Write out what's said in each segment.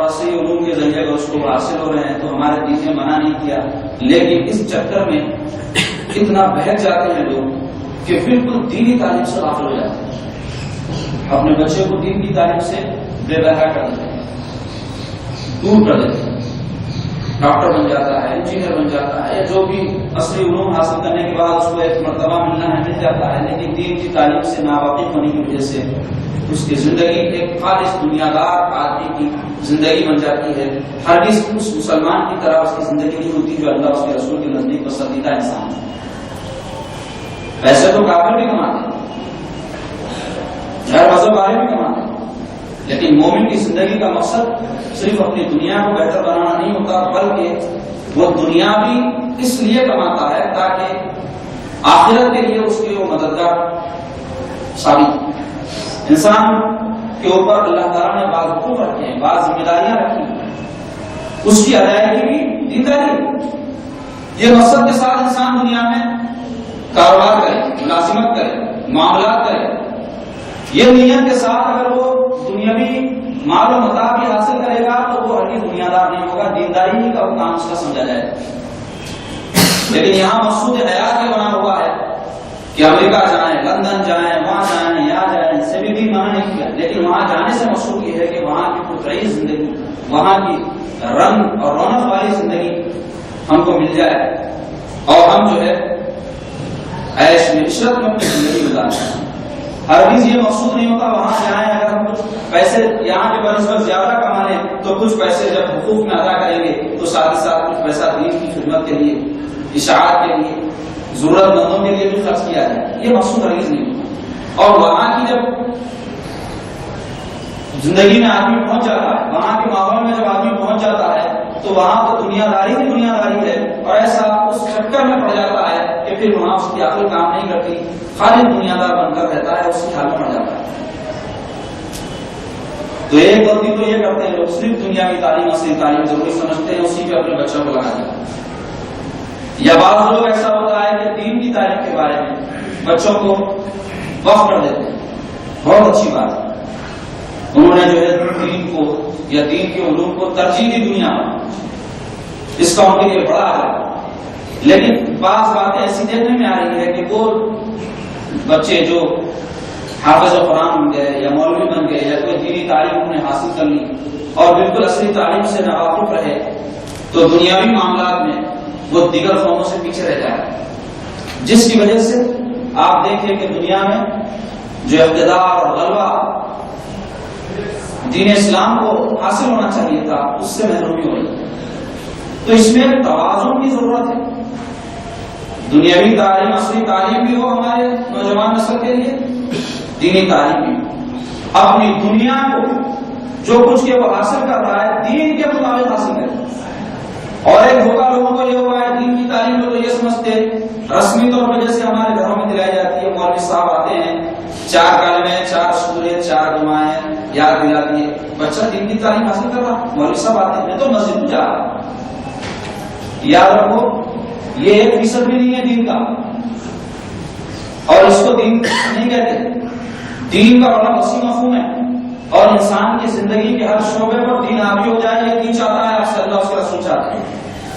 عصری علوم کے ذریعے اگر اس کو حاصل ہو رہے ہیں تو ہمارے دین نے منع نہیں کیا، لیکن اس چکر میں اتنا بہک جاتے ہیں لوگ کہ بالکل دینی تعلیم سے غافل ہو جاتے ہیں، اپنے بچے کو دین کی تعلیم سے بے بہرا کر دیتے ہیں، دور کر دیتے ہیں، ڈاکٹر بن جاتا ہے، انجینئر بن جاتا ہے، یا جو بھی عصری علوم حاصل کرنے کے بعد اس کو ایک مرتبہ ملنا ہے مل جاتا ہے، لیکن دین کی تعلیم سے ناواقف ہونے کی وجہ سے اس کی زندگی ایک خالص دنیا دار آدمی کی زندگی بن جاتی ہے، ہرگز اس مسلمان کی طرح اس کی زندگی نہیں ہوتی جو اللہ اس کے رسول کے نزدیک پسندیدہ انسان ہے۔ پیسے تو کافر بھی کماتے ہیں، غیر مذہب والے بھی کماتے ہیں، لیکن مومن کی زندگی کا مقصد صرف اپنی دنیا کو بہتر بنانا نہیں ہوتا، بلکہ وہ دنیا بھی اس لیے کماتا ہے تاکہ آخرت کے لیے اس کے وہ مددگار ثابت ہو۔ انسان کے اوپر اللہ تعالیٰ نے بعض حقوق رکھے ہیں، بعض ذمہ داریاں رکھی ہیں، اس کی ادائیگی بھی دینداری۔ یہ مقصد کے ساتھ انسان دنیا میں کاروبار کرے، ملازمت کرے، معاملات کرے، یہ نیت کے ساتھ اگر وہ دنیاوی مال و متاع بھی حاصل کرے گا تو وہ ہرگز دنیا دار نہیں ہوگا، دینداری ہی کا کام اس کا سمجھا جائے۔ لیکن یہاں مقصود حیات یہ بنا ہوا ہے کہ امریکہ جائیں، لندن جائیں، وہاں جائیں، یہاں جائیں، اس سے بھی منع نہیں کیا، لیکن وہاں جانے سے مقصود یہ ہے کہ وہاں کی پرتعیش زندگی، وہاں کی رنگ اور رونق والی زندگی ہم کو مل جائے اور ہم جو ہے عیش میں عشرت میں اپنی زندگی گزاریں۔ ہرگز یہ مقصود نہیں ہوتا وہاں جائیں اگر ہم کچھ پیسے یہاں کے بنسبت زیادہ کما لیں تو کچھ پیسے جب حقوق میں ادا کریں گے تو ساتھ ہی ساتھ کچھ پیسہ دین کی خدمت کے لیے، اشاعت کے لیے، ضرورت مندوں کے لیے بھی خرچ کیا جائے، یہ مقصود ہرگز نہیں ہوتا۔ اور وہاں کی جب زندگی میں آدمی پہنچ جاتا ہے، وہاں کے ماحول میں جب آدمی پہنچ جاتا ہے تو وہاں تو دنیا داری ہی دنیا داری ہے، اور ایسا اس چکر میں پڑ جاتا ہے کہ پھر وہاں اس کی عقل کام نہیں کرتی، خالی دنیا دار بن کر رہتا ہے، اس کی حال میں پڑ جاتا ہے۔ تو ایک غلطی تو یہ کرتے ہیں لوگ، صرف دنیا کی تعلیم اصلی تعلیم ضروری سمجھتے ہیں، اسی پہ اپنے بچوں کو لگا دیتے ہیں۔ یا بعض لوگ ایسا ہوتا ہے کہ دین کی تعلیم کے بارے میں بچوں کو وقف کر دیتے ہیں، بہت اچھی بات ہے، انہوں نے جو ہے دین کو یا دین کے علوم کو ترجیح دی دنیا میں، اس کا ان کے لیے بڑا ہے۔ لیکن بعض باتیں ایسی دیکھنے میں آ رہی ہے کہ وہ بچے جو حافظ قرآن بن گئے یا مولوی بن گئے یا کوئی دینی تعلیم انہوں نے حاصل کر لی اور بالکل اصلی تعلیم سے ناواقف رہے تو دنیاوی معاملات میں وہ دیگر قوموں سے پیچھے رہ جائے، جس کی وجہ سے آپ دیکھیں کہ دنیا میں جو اقتدار اور غلبہ دین اسلام کو حاصل ہونا چاہیے تھا اس سے محرومی ہو رہی ہے۔ تو اس میں توازن کی ضرورت ہے، دنیاوی تعلیم اصلی تعلیم بھی ہو ہمارے نوجوان نسل کے لیے، دینی تعلیم بھی ہو، اپنی دنیا کو جو کچھ کے وہ حاصل کر رہا ہے دین کے مطابق حاصل کرے۔ اور ایک دھوکہ لوگوں کو یہ ہوا ہے، دین کی تعلیم لوگ یہ سمجھتے رسمی طور پر جیسے ہمارے گھروں میں دلائی جاتی ہے، مولوی صاحب آتے ہیں، 4 کلمے، 4 سورے، 4 دعائیں یاد دلاتی ہے، بچہ دین کی تعلیم حاصل کر رہا، مولوی صاحب آتے ہیں تو مسجد میں جا رہا۔ یاد رکھو یہ 1% بھی نہیں ہے دین کا، اور اس کو دین نہیں کہتے۔ دین کا بڑا وسیع مفہوم ہے، اور انسان کی زندگی کے ہر شعبے پر دین حاوی ہو جائے، یہ دین چاہتا ہے، آپ سے اللہ اس کے رسول چاہتے ہیں،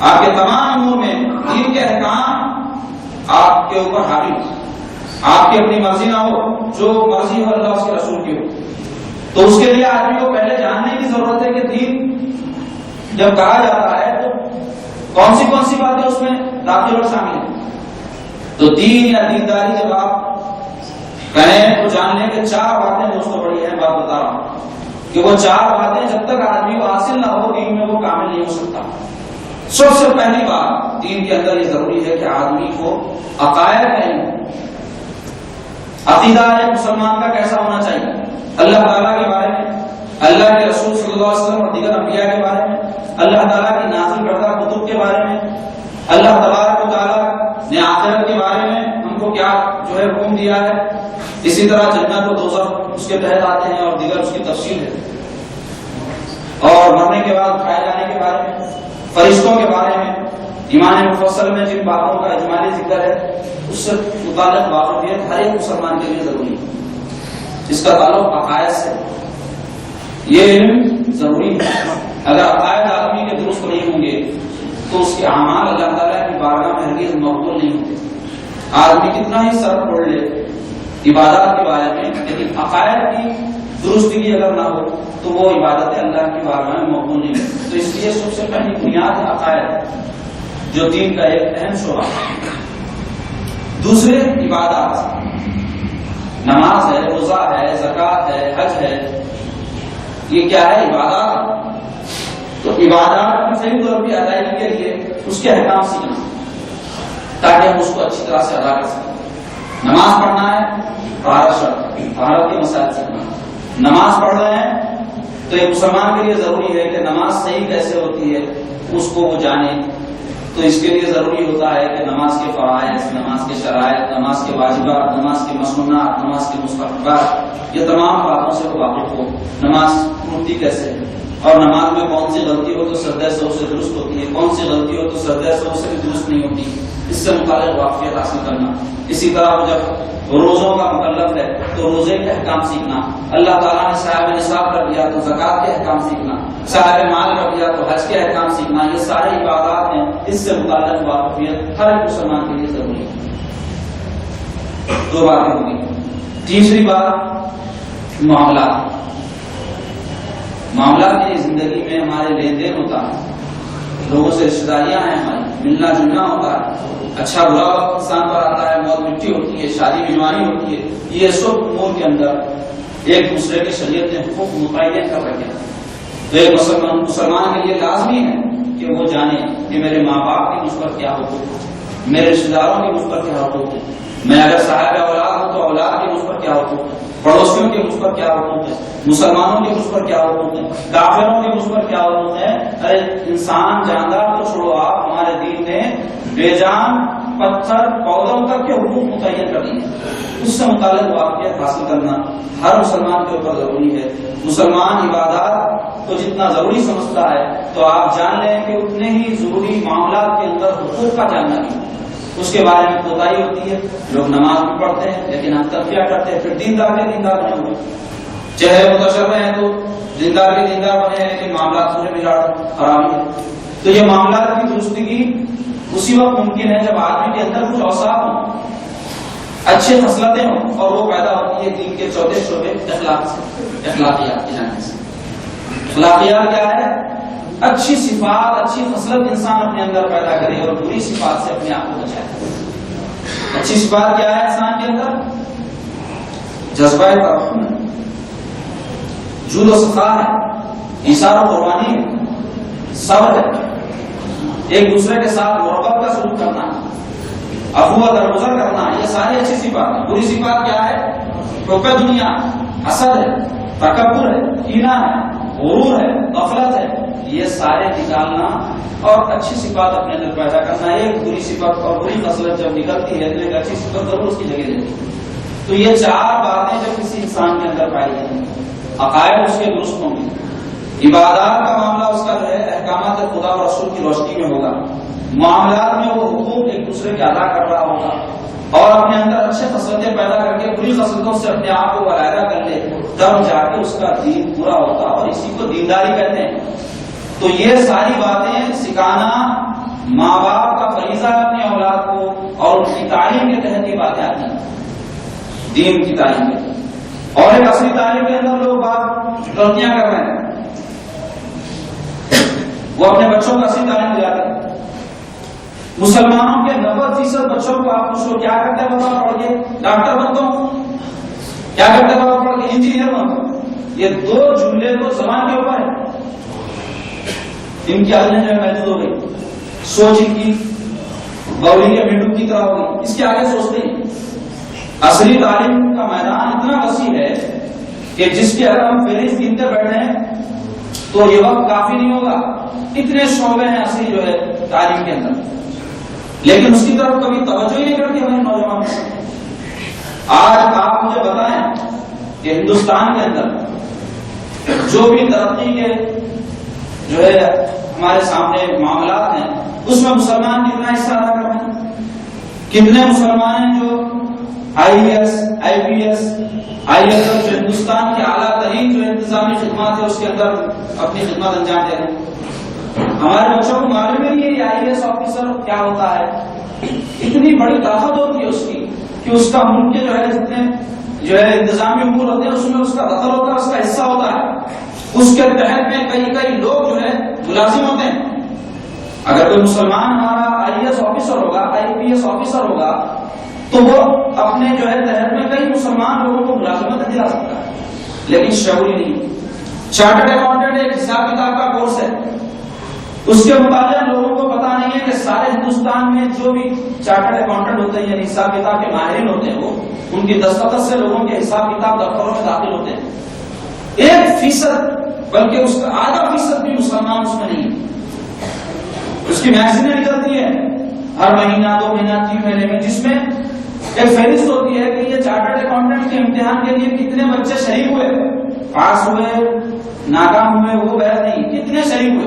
آپ کے تمام امور میں دین کے احکام آپ کے اوپر حاوی، آپ کی اپنی مرضی نہ ہو، جو مرضی ہو اللہ اس کے رسول کی ہو۔ تو اس کے لیے آدمی کو پہلے جاننے کی ضرورت ہے کہ دین جب کہا جاتا ہے تو کون سی باتیں اس میں داخل اور شامل ہیں۔ تو دین یا دینداری جب آپ کہیں تو جان لیں کہ 4 باتیں دوستوں بڑی ہیں، بات بتا رہا ہوں کہ وہ 4 باتیں جب تک آدمی کو حاصل نہ ہو دین میں وہ کامل نہیں ہو سکتا۔ سب سے پہلی بات دین کے اندر یہ ضروری ہے کہ آدمی کو عقائد کا علم، عقیدہ ایک مسلمان کا کیسا ہونا چاہیے، اللہ تعالیٰ کے بارے میں، اللہ کے رسول صلی اللہ علیہ وسلم اور دیگر انبیاء کے بارے میں، اللہ تعالیٰ کی نازل کردہ کتب کے بارے میں، اللہ تبارک و تعالیٰ نے آخرت کے بارے میں ہم کو کیا جو ہے حکم دیا ہے، اسی طرح جنت و دوزخ اس کے تحت آتے ہیں اور دیگر اس کی تفصیل ہے، اور مرنے کے بعد اٹھائے جانے کے بارے میں، فرشتوں کے بارے میں، ایمان مفصل میں جن باتوں کا اجمالی ذکر ہے اس سے متعلق واقفیت ہر ایک مسلمان کے لیے ضروری ہے، اس کا تعلق عقائد سے، یہ علم ضروری ہے۔ اگر عقائد آدمی کے درست نہیں ہوں گے تو اس کے اعمال اللہ تعالیٰ کی بارگاہ میں ہرگز مقبول نہیں ہوتے. آدمی کتنا ہی سر پھوڑ لے عبادات کے بارے میں، لیکن عقائد کی درستگی اگر نہ ہو تو وہ عبادت اللہ کی بارگاہ میں مقبول نہیں ہوتی. تو اس لیے سب سے پہلی بنیاد ہے عقائد، جو دین کا ایک اہم شعبہ ہے. دوسرے عبادات، نماز ہے، روزہ ہے، زکوٰۃ ہے، حج ہے، یہ کیا ہے؟ عبادات. تو عبادات کی صحیح طور پہ ادائیگی کے لیے اس کے احکام سیکھنا تاکہ ہم اس کو اچھی طرح سے ادا کر سکیں. نماز پڑھنا ہے، طہارت کے مسائل سیکھنا. نماز پڑھ رہے ہیں تو ایک مسلمان کے لیے ضروری ہے کہ نماز صحیح کیسے ہوتی ہے اس کو وہ جانے. تو اس کے لیے ضروری ہوتا ہے کہ نماز کے فرائض، نماز کے شرائط، نماز کے واجبات، نماز کے مسنونات، نماز کے مستحبات، یہ تمام باتوں سے وہ واقف ہو. نماز ٹوٹتی کیسے ہے اور نماز میں کون سی غلطی ہو تو سجدہ سہو سے درست ہوتی ہے، کون سی غلطی ہو تو سجدہ سہو سے بھی درست نہیں ہوتی، اس سے متعلق واقفیت حاصل کرنا. اسی طرح جب روزوں کا مکلف ہے تو روزے کے احکام سیکھنا. اللہ تعالیٰ نے صاحب نصاب کر دیا تو زکوٰۃ کے احکام سیکھنا، صاحب مال کر دیا تو حج کے احکام سیکھنا. یہ سارے عبادات ہیں، اس سے متعلق واقفیت ہر ایک مسلمان کے لیے ضروری ہے. دو باتیں ہوگی. تیسری بات معاملات. معاملات کی زندگی میں ہمارے لین دین ہوتا ہے، لوگوں سے رشتے داریاں ہیں، ہماری ملنا جلنا ہوتا ہے، اچھا برا وقت انسان پر آتا ہے، موت مٹی ہوتی ہے، شادی بیماری ہوتی ہے. یہ سب امور کے اندر ایک دوسرے کے شریعت نے حقوق متعین کر رکھے ہیں. تو ایک مسلمان کے لیے لازمی ہے کہ وہ جانے کہ میرے ماں باپ کے مجھ پر کیا حقوق ہے، میرے رشتے داروں کے مجھ پر کیا حقوق ہے، میں اگر صاحب اولاد ہوں تو اولاد کے مجھ پر کیا حقوق ہے، پڑوسیوں کے مجھ پر کیا حقوق ہے، مسلمانوں کے مجھ پر کیا حقوق ہے، کافروں کے مجھ پر کیا حقوق ہے. ارے انسان جاندار کو چھوڑو، آپ ہمارے دین نے بے جان پتھر پودوں تک کے حقوق متعین کر دیے. اس سے متعلق واقعیت حاصل کرنا ہر مسلمان کے اوپر ضروری ہے. مسلمان عبادات کو جتنا ضروری سمجھتا ہے تو آپ جان لیں کہ اتنے ہی ضروری معاملات کے اندر حقوق کا جاننا بھی اس کے بارے میں کوتاہی ہوتی ہے. لوگ نماز بھی پڑھتے ہیں لیکن ہم تب کیا کرتے ہیں، پھر دیندار کے دیندار بنے ہوئے، چہرے متشر ہیں تو دیندار کے دیندار بنے ہیں لیکن معاملات میں بگاڑ خرابی ہے. تو یہ معاملات کی درستگی اسی وقت ممکن ہے جب آدمی کے اندر کچھ اوصاف ہوں، اچھے خصلتیں ہوں، اور وہ پیدا ہوتی ہے دین کے چوتھے شعبے اخلاق سے، اخلاقیات کی جانب سے. اخلاقیات کیا ہے؟ اچھی صفات، اچھی خصلت انسان اپنے اندر پیدا کرے اور بری صفات سے اپنے آپ کو بچائے. اچھی صفات کیا ہے انسان کے اندر؟ جذبہ ترحم ہے، جود و سخا ہے، ایثار و قربانی ہے، صبر ہے، ایک دوسرے کے ساتھ محبت کا سلوک کرنا، عفو و درگزر کرنا. یہ ساری اچھی صفات ہیں. بری صفات کیا ہے؟ حب دنیا، حسد ہے، تکبر ہے، کینہ ہے، غرور ہے، غفلت ہے. یہ سارے نکالنا اور اچھی صفات اپنے اندر پیدا کرنا. ایک بری صفت اور بری خصلت جب نکلتی ہے تو ایک اچھی صفت ضرور اس کی جگہ لیتی ہے. تو یہ چار باتیں جب کسی انسان کے اندر پائی جائیں گی، عقائد اس کے درست ہوں گے، عبادات کا معاملہ اس کا جو ہے احکامات خدا اور رسول کی روشنی میں ہوگا، معاملات میں وہ حقوق ایک دوسرے کے ادا کر رہا ہوگا، اور اپنے اندر اچھے خصلتیں پیدا کر کے بری خصلتوں سے اپنے آپ کو علیحدہ کر لے، تب جا کے اس کا دین پورا ہوتا، اور اسی کو دینداری کہتے ہیں. تو یہ ساری باتیں سکھانا ماں باپ کا فریضہ ہے اپنی اولاد کو، اور ان کی تعلیم کے تحت یہ باتیں آتی ہیں، دین کی تعلیم کے. اور ایک اصلی تعلیم کے اندر لوگ بات غلطیاں کر رہے ہیں، وہ اپنے بچوں کو اصلی تعلیم دلاتے ہیں. مسلمانوں کے 90% بچوں کو آپ پوچھو کیا کرتے ہیں بابا پڑھ کے؟ ڈاکٹر بنتا ہوں. کیا کرتے ہیں بابا پڑھ کے؟ انجینئر بنتا ہوں. یہ دو جملے تو زبان کے اوپر ہے، ان کی عقلیں جو ہے محدود ہو گئی، سوچ ان کی بولی کے مینڈو کی طرح ہو گئی، اس کے آگے سوچتے ہیں. اصلی تعلیم کا میدان اتنا وسیع ہے کہ جس کے اگر ہم فہرست گنتے بیٹھے ہیں تو یہ وقت کافی نہیں ہوگا. اتنے شعبے ہیں اصلی جو ہے تعلیم کے اندر، لیکن اس کی طرف کبھی توجہ ہی نہیں کرتی ہمارے نوجوان. آج آپ مجھے بتائیں کہ ہندوستان کے اندر جو بھی ترقی کے جو ہے ہمارے سامنے معاملات ہیں اس میں مسلمان کتنا حصہ ادا کر رہے ہیں؟ کتنے مسلمان ہیں جو IAS, IPS آئیے جو ہندوستان کی اعلیٰ ترین جو انتظامی خدمات ہے اس کے اندر اپنی خدمت انجام دے رہے ہیں. ہمارے بچوں کو معلوم نہیں ہے یہ IAS آفیسر کیا ہوتا ہے. اتنی بڑی طاقت ہوتی ہے اس کی کہ اس کا ملک کے جو ہے جتنے جو ہے انتظامی امور ہوتے ہیں اس میں اس کا دخل ہوتا ہے, اس کا حصہ ہوتا ہے. اس کے تحت میں کئی لوگ جو ہے ملازم ہوتے ہیں. اگر کوئی مسلمان ہمارا IAS آفیسر ہوگا, IPS آفیسر ہوگا, تو وہ اپنے جو ہے تحت میں کئی مسلمان لوگوں کو ملازمت دلا سکتا ہے, لیکن شعوری نہیں. چارٹرڈ اکاؤنٹنٹ ایک حساب کتاب کا کورس ہے, اس کے مطابق لوگوں کو پتا نہیں ہے کہ سارے ہندوستان میں جو بھی چارٹرڈ اکاؤنٹنٹ ہوتے ہیں یعنی حساب کتاب کے ماہرین ہوتے ہیں, وہ ان کی دستخط سے لوگوں کے حساب کتاب دفتروں میں داخل ہوتے ہیں. 1% بلکہ اس کا ½ بھی مسلمان اس میں نہیں ہے. اس کی میگزینیں نکلتی ہے ہر مہینہ 2 مہینہ 3 مہینے میں, جس میں ایک فہرست ہوتی ہے کہ یہ چارٹرڈ اکاؤنٹنٹ کے امتحان کے لیے کتنے بچے شریک ہوئے, پاس ہوئے, ناکام ہوئے, وہ بحث نہیں, کتنے شریک ہوئے.